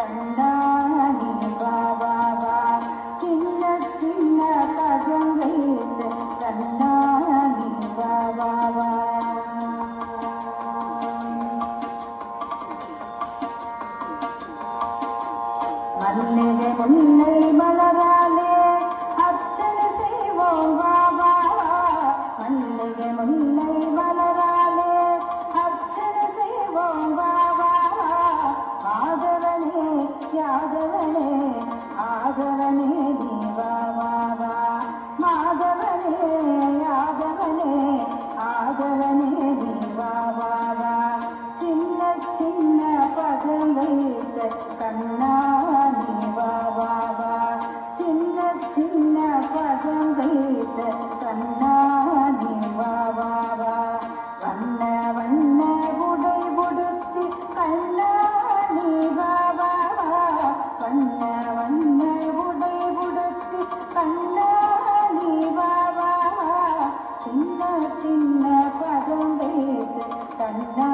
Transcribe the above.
கண்ணாடி பாபா சின்ன சின்ன பதம் வைத்த கண்ணாடி பாபா மல்லிகை முல்லை மலராலே அர்ச்சனை செய்வோம் பாபா மல்லிகை முல்லை மலராலே அர்ச்சனை செய்வோம் பாபா ஆதவனே யாதவனே ஆதவனே தீபாவா மாதவனே யாதவனே ஆதவனே தீபாவா சின்ன சின்ன பதம் வைத்த கண்ணாடி பாபா சின்ன சின்ன பதம் வைத்த கண்ணாடி பாபா வண்ண வண்ண உடை உடுத்தி கண்ணாடி பாபா வண்ண வண்ண உடை உடுத்தி கண்ணாடி பாபா சின்ன சின்ன பதம் வைத்த கண்ணா